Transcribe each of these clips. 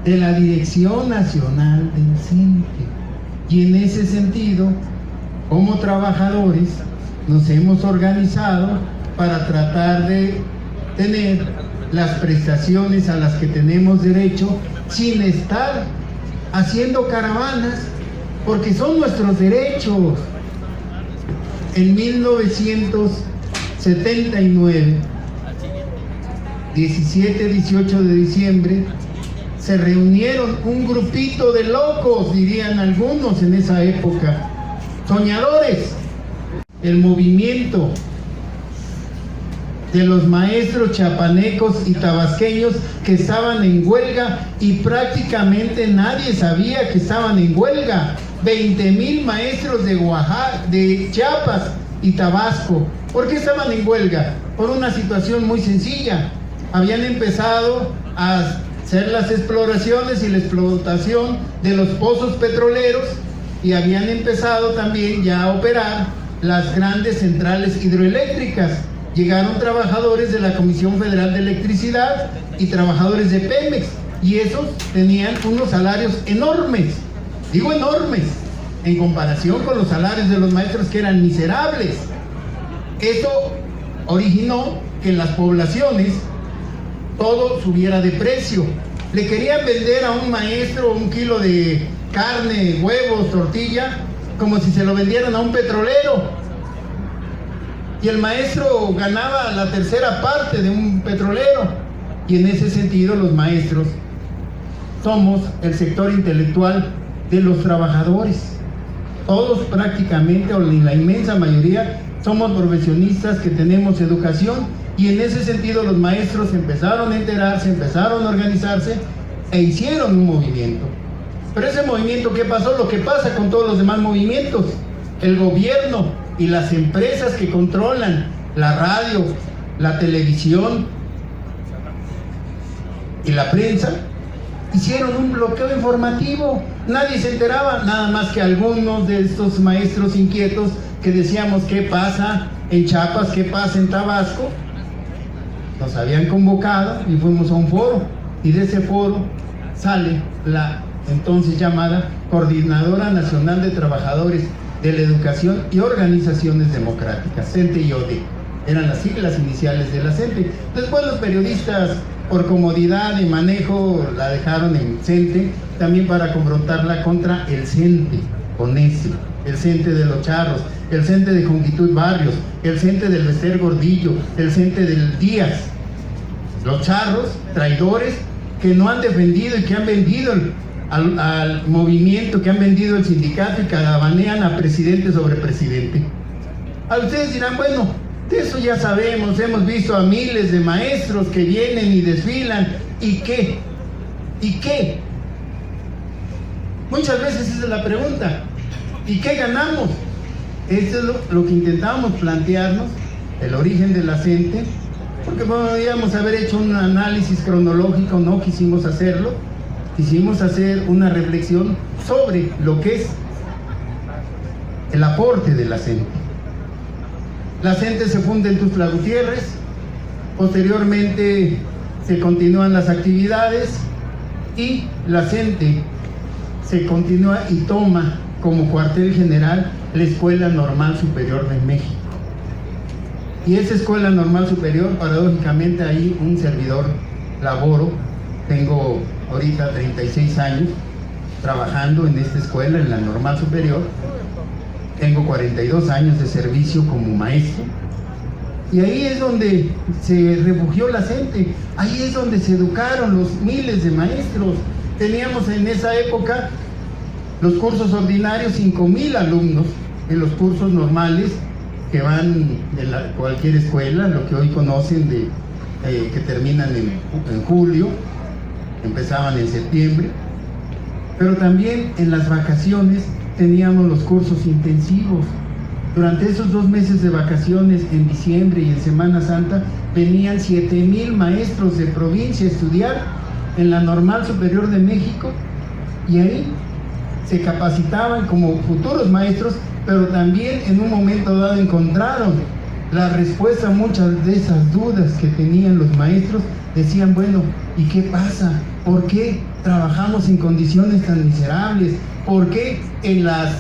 de la Dirección Nacional del CENTE. Y en ese sentido, como trabajadores, nos hemos organizado para tratar de tener las prestaciones a las que tenemos derecho sin estar haciendo caravanas, porque son nuestros derechos. En 1979, 17-18 de diciembre, se reunieron un grupito de locos, dirían algunos en esa época, soñadores, el movimiento de los maestros chiapanecos y tabasqueños que estaban en huelga, y prácticamente nadie sabía que estaban en huelga. 20,000 maestros de Oaxaca, de Chiapas y Tabasco. ¿Por qué estaban en huelga? Por una situación muy sencilla. Habían empezado a hacer las exploraciones y la explotación de los pozos petroleros, y habían empezado también ya a operar las grandes centrales hidroeléctricas. Llegaron trabajadores de la Comisión Federal de Electricidad y trabajadores de Pemex, y esos tenían unos salarios enormes, digo enormes, en comparación con los salarios de los maestros, que eran miserables. Eso originó que en las poblaciones todo subiera de precio. Le querían vender a un maestro 1 kilo de carne, huevos, tortilla, como si se lo vendieran a un petrolero. Y el maestro ganaba la tercera parte de un petrolero. Y en ese sentido los maestros somos el sector intelectual de los trabajadores. Todos prácticamente, o la inmensa mayoría, somos profesionistas que tenemos educación, y en ese sentido los maestros empezaron a enterarse, empezaron a organizarse e hicieron un movimiento. Pero ese movimiento, ¿qué pasó? Lo que pasa con todos los demás movimientos. El gobierno y las empresas que controlan la radio, la televisión y la prensa hicieron un bloqueo informativo. Nadie se enteraba, nada más que algunos de estos maestros inquietos que decíamos qué pasa en Chiapas, qué pasa en Tabasco. Nos habían convocado y fuimos a un foro, y de ese foro sale la entonces llamada Coordinadora Nacional de Trabajadores de la Educación y Organizaciones Democráticas, CENTE y ODE, eran las siglas iniciales de la CENTE. Después los periodistas, por comodidad de manejo, la dejaron en CENTE, también para confrontarla contra el CENTE, con ese, el CENTE de Los Charros, el CENTE de Jonquitud Barrios, el CENTE del Bester Gordillo, el CENTE del Díaz. Los charros, traidores, que no han defendido y que han vendido al movimiento, que han vendido el sindicato y carabanean a presidente sobre presidente. A ustedes dirán, bueno, de eso ya sabemos, hemos visto a miles de maestros que vienen y desfilan, ¿y qué? ¿Y qué? Muchas veces esa es la pregunta, ¿y qué ganamos? Esto es lo que intentábamos plantearnos, el origen de la CENTE, porque podríamos haber hecho un análisis cronológico, no quisimos hacerlo. Quisimos hacer una reflexión sobre lo que es el aporte de la CENTE. La CENTE se funda en Tuxtla Gutiérrez, posteriormente se continúan las actividades, y la CENTE se continúa y toma como cuartel general la Escuela Normal Superior de México. Y esa Escuela Normal Superior, paradójicamente, ahí un servidor laboro. Tengo ahorita 36 años trabajando en esta escuela, en la Normal Superior. Tengo 42 años de servicio como maestro. Y ahí es donde se refugió la CENTE. Ahí es donde se educaron los miles de maestros. Teníamos en esa época los cursos ordinarios, 5,000 alumnos. En los cursos normales, que van de cualquier escuela, lo que hoy conocen, que terminan en julio, empezaban en septiembre. Pero también en las vacaciones teníamos los cursos intensivos. Durante esos 2 meses de vacaciones, en diciembre y en Semana Santa, venían 7,000 maestros de provincia a estudiar en la Normal Superior de México, y ahí se capacitaban como futuros maestros, pero también en un momento dado encontraron la respuesta a muchas de esas dudas que tenían los maestros, decían, bueno, ¿y qué pasa? ¿Por qué trabajamos en condiciones tan miserables? ¿Por qué en las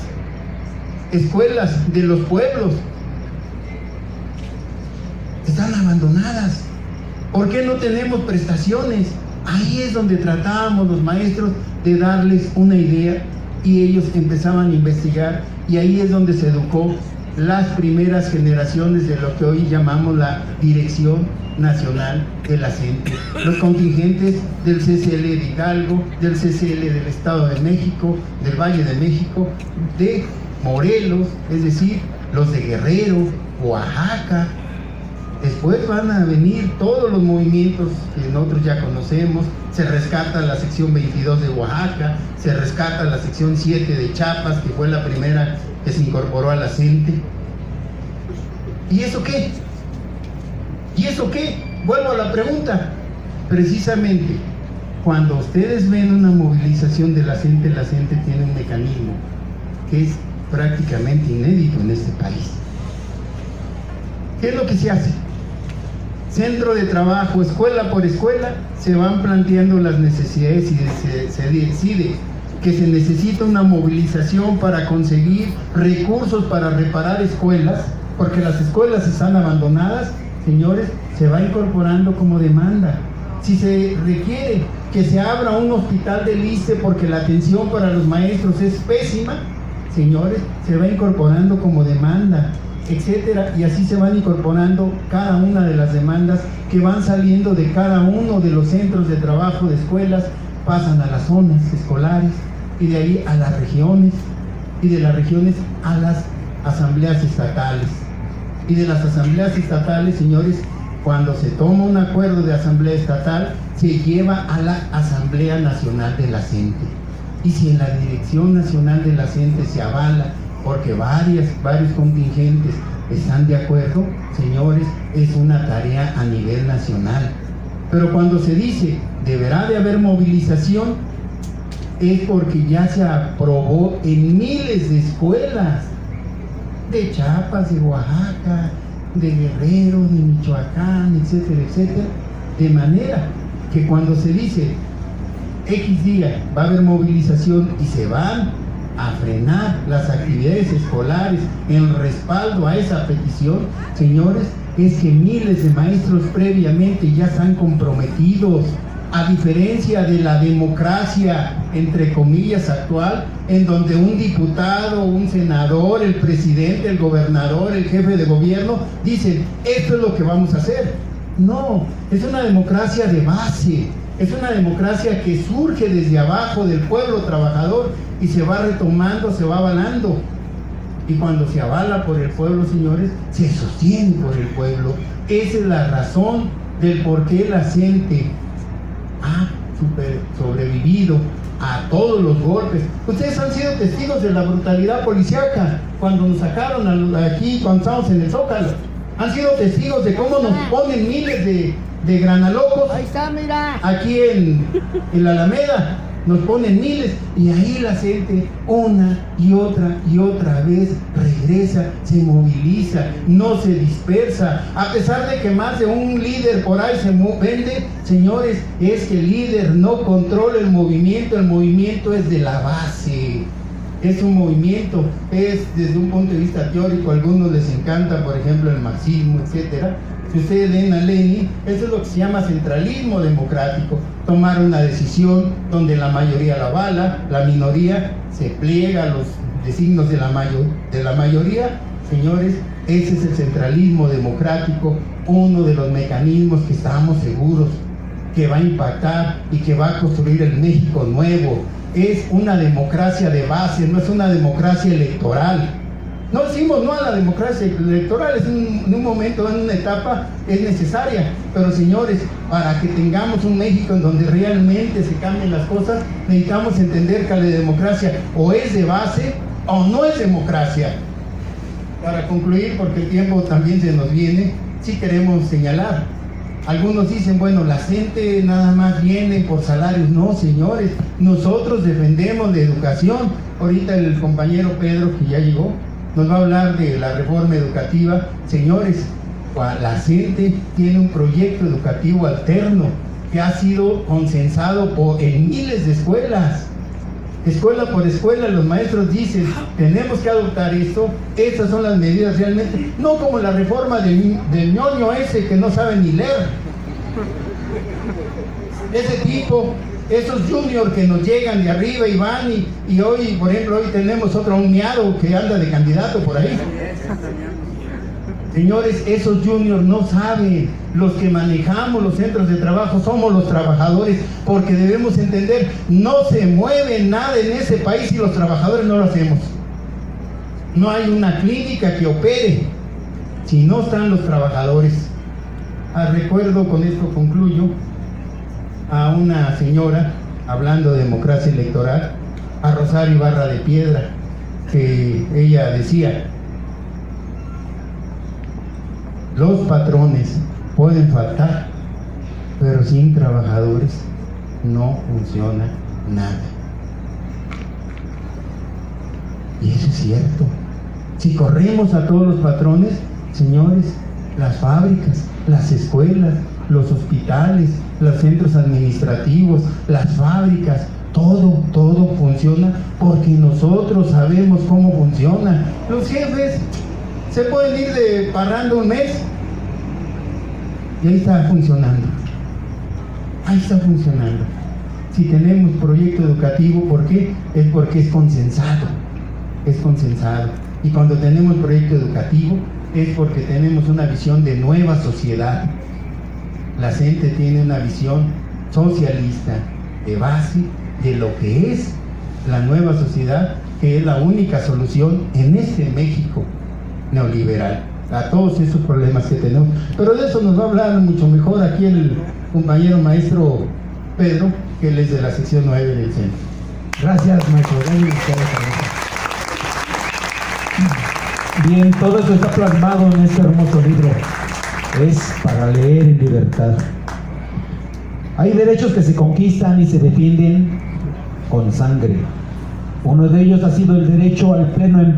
escuelas de los pueblos están abandonadas? ¿Por qué no tenemos prestaciones? Ahí es donde tratábamos los maestros de darles una idea y ellos empezaban a investigar, y ahí es donde se educó las primeras generaciones de lo que hoy llamamos la Dirección Nacional de la CENTE, los contingentes del CCL de Hidalgo, del CCL del Estado de México, del Valle de México, de Morelos, es decir, los de Guerrero, Oaxaca. Después van a venir todos los movimientos que nosotros ya conocemos. Se rescata la sección 22 de Oaxaca, se rescata la sección 7 de Chiapas, que fue la primera que se incorporó a la CENTE. ¿Y eso qué? ¿Y eso qué? Vuelvo a la pregunta. Precisamente, cuando ustedes ven una movilización de la CENTE tiene un mecanismo que es prácticamente inédito en este país. ¿Qué es lo que se hace? Centro de trabajo, escuela por escuela, se van planteando las necesidades y se decide que se necesita una movilización para conseguir recursos para reparar escuelas, porque las escuelas están abandonadas, señores, se va incorporando como demanda. Si se requiere que se abra un hospital del ISSSTE porque la atención para los maestros es pésima, señores, se va incorporando como demanda, etcétera, y así se van incorporando cada una de las demandas que van saliendo de cada uno de los centros de trabajo de escuelas, pasan a las zonas escolares y de ahí a las regiones, y de las regiones a las asambleas estatales, y de las asambleas estatales, señores, cuando se toma un acuerdo de asamblea estatal, se lleva a la Asamblea Nacional de la CENTE, y si en la Dirección Nacional de la CENTE se avala, porque varios contingentes están de acuerdo, señores, es una tarea a nivel nacional. Pero cuando se dice deberá de haber movilización, es porque ya se aprobó en miles de escuelas de Chiapas, de Oaxaca, de Guerrero, de Michoacán, etcétera, etcétera, de manera que cuando se dice X día va a haber movilización y se van a frenar las actividades escolares en respaldo a esa petición, señores, es que miles de maestros previamente ya están comprometidos, a diferencia de la democracia, entre comillas, actual, en donde un diputado, un senador, el presidente, el gobernador, el jefe de gobierno, dicen, esto es lo que vamos a hacer. No, es una democracia de base, es una democracia que surge desde abajo del pueblo trabajador y se va retomando, se va avalando. Y cuando se avala por el pueblo, señores, se sostiene por el pueblo. Esa es la razón del por qué la CENTE ha sobrevivido a todos los golpes. Ustedes han sido testigos de la brutalidad policíaca cuando nos sacaron aquí, cuando estábamos en el Zócalo. Han sido testigos de cómo nos ponen miles de granalocos. Ahí está, mira. Aquí en la Alameda nos ponen miles, y ahí la gente una y otra vez regresa, se moviliza, no se dispersa, a pesar de que más de un líder por ahí se vende. Señores, es que el líder no controla el movimiento es de la base. Es un movimiento, es desde un punto de vista teórico, a algunos les encanta, por ejemplo, el marxismo, etcétera. Si ustedes leen a Lenin, eso es lo que se llama centralismo democrático, tomar una decisión donde la mayoría la avala, la minoría se pliega a los designios de la mayoría. Señores, ese es el centralismo democrático, uno de los mecanismos que estamos seguros que va a impactar y que va a construir el México nuevo. Es una democracia de base, no es una democracia electoral. No decimos no a la democracia electoral, es en un momento, en una etapa, es necesaria. Pero señores, para que tengamos un México en donde realmente se cambien las cosas, necesitamos entender que la democracia o es de base o no es democracia. Para concluir, porque el tiempo también se nos viene, sí queremos señalar. Algunos dicen, bueno, la gente nada más viene por salarios. No, señores, nosotros defendemos la educación. Ahorita el compañero Pedro, que ya llegó, nos va a hablar de la reforma educativa. Señores, la CENTE tiene un proyecto educativo alterno que ha sido consensado en miles de escuelas. Escuela por escuela, los maestros dicen, tenemos que adoptar esto, estas son las medidas realmente, no como la reforma del ñoño ese que no sabe ni leer. Ese tipo, esos juniors que nos llegan de arriba y van y hoy, por ejemplo, hoy tenemos otro miado que anda de candidato por ahí. Señores, esos juniors no saben. Los que manejamos los centros de trabajo somos los trabajadores, porque debemos entender, no se mueve nada en ese país si los trabajadores no lo hacemos. No hay una clínica que opere si no están los trabajadores. Recuerdo, con esto concluyo, a una señora, hablando de democracia electoral, a Rosario Ibarra de Piedra, que ella decía: los patrones pueden faltar, pero sin trabajadores no funciona nada. Y eso es cierto. Si corremos a todos los patrones, señores, las fábricas, las escuelas, los hospitales, los centros administrativos, las fábricas, todo funciona porque nosotros sabemos cómo funciona. Los jefes se pueden ir de parranda un mes y ahí está funcionando. Ahí está funcionando. Si tenemos proyecto educativo, ¿por qué? Es porque es consensado. Es consensado. Y cuando tenemos proyecto educativo es porque tenemos una visión de nueva sociedad. La CENTE tiene una visión socialista de base de lo que es la nueva sociedad, que es la única solución en este México neoliberal a todos esos problemas que tenemos. Pero de eso nos va a hablar mucho mejor aquí el compañero maestro Pedro, que él es de la sección 9 del centro. Gracias, maestro. Bien, todo eso está plasmado en este hermoso libro. Es para leer en libertad. Hay derechos que se conquistan y se defienden con sangre. Uno de ellos ha sido el derecho al pleno empleo.